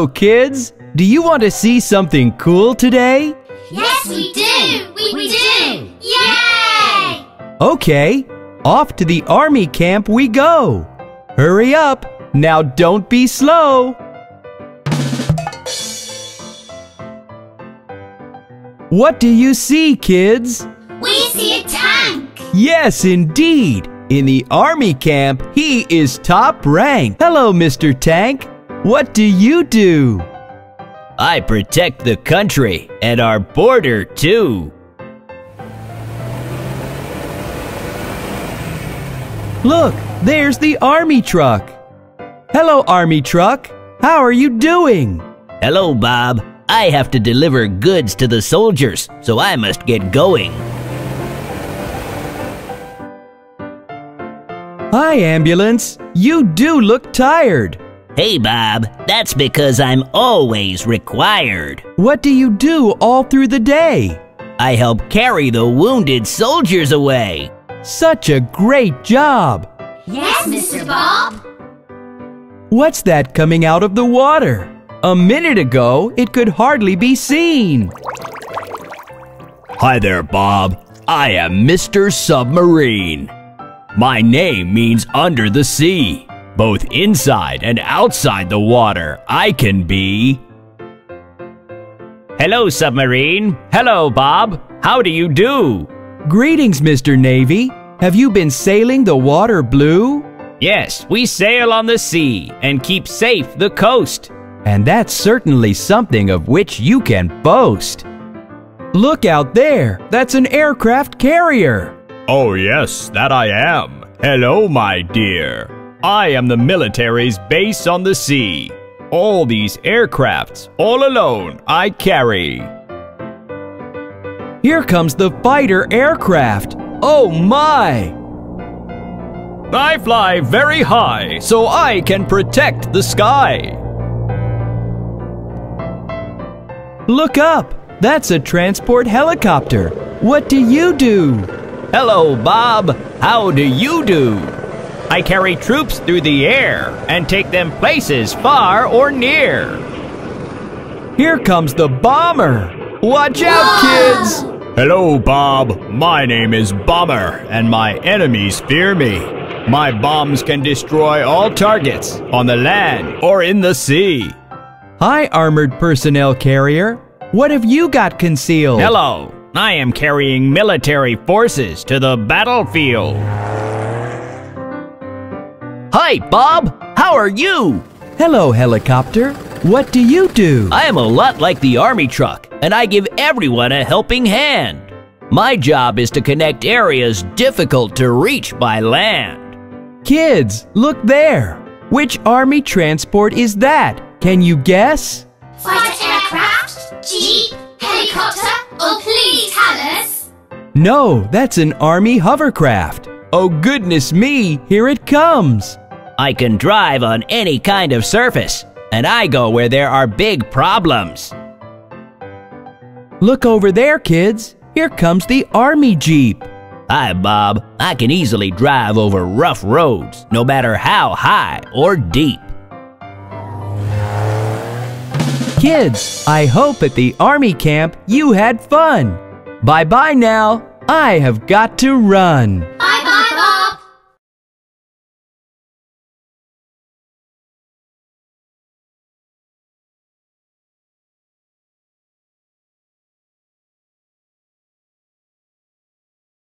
Hello, kids! Do you want to see something cool today? Yes, we do! We do! Yay! Okay, off to the army camp we go. Hurry up! Now don't be slow! What do you see, kids? We see a tank! Yes, indeed! In the army camp, he is top rank. Hello, Mr. Tank. What do you do? I protect the country and our border too. Look, there's the army truck. Hello, army truck. How are you doing? Hello, Bob. I have to deliver goods to the soldiers, so I must get going. Hi, ambulance. You do look tired. Hey, Bob. That's because I'm always required. What do you do all through the day? I help carry the wounded soldiers away. Such a great job. Yes, Mr. Bob! What's that coming out of the water? A minute ago, it could hardly be seen. Hi there, Bob. I am Mr. Submarine. My name means under the sea. Both inside and outside the water, I can be. Hello, Submarine. Hello, Bob. How do you do? Greetings, Mr. Navy. Have you been sailing the water blue? Yes, we sail on the sea and keep safe the coast. And that's certainly something of which you can boast. Look out there. That's an aircraft carrier. Oh yes, that I am. Hello, my dear. I am the military's base on the sea. All these aircrafts, all alone, I carry. Here comes the fighter aircraft. Oh my! I fly very high, so I can protect the sky. Look up. That's a transport helicopter. What do you do? Hello, Bob. How do you do? I carry troops through the air and take them places far or near. Here comes the bomber. Watch out, kids! Hello, Bob. My name is Bomber, and my enemies fear me. My bombs can destroy all targets on the land or in the sea. Hi, armored personnel carrier. What have you got concealed? Hello. I am carrying military forces to the battlefield. Hi, Bob. How are you? Hello, helicopter. What do you do? I am a lot like the army truck, and I give everyone a helping hand. My job is to connect areas difficult to reach by land. Kids, look there. Which army transport is that? Can you guess? Fighter aircraft? Jeep? Helicopter? Oh, please tell us! No, that's an army hovercraft. Oh, goodness me, here it comes. I can drive on any kind of surface, and I go where there are big problems. Look over there, kids. Here comes the army Jeep. Hi, Bob. I can easily drive over rough roads, no matter how high or deep. Kids, I hope at the army camp you had fun. Bye-bye now. I have got to run.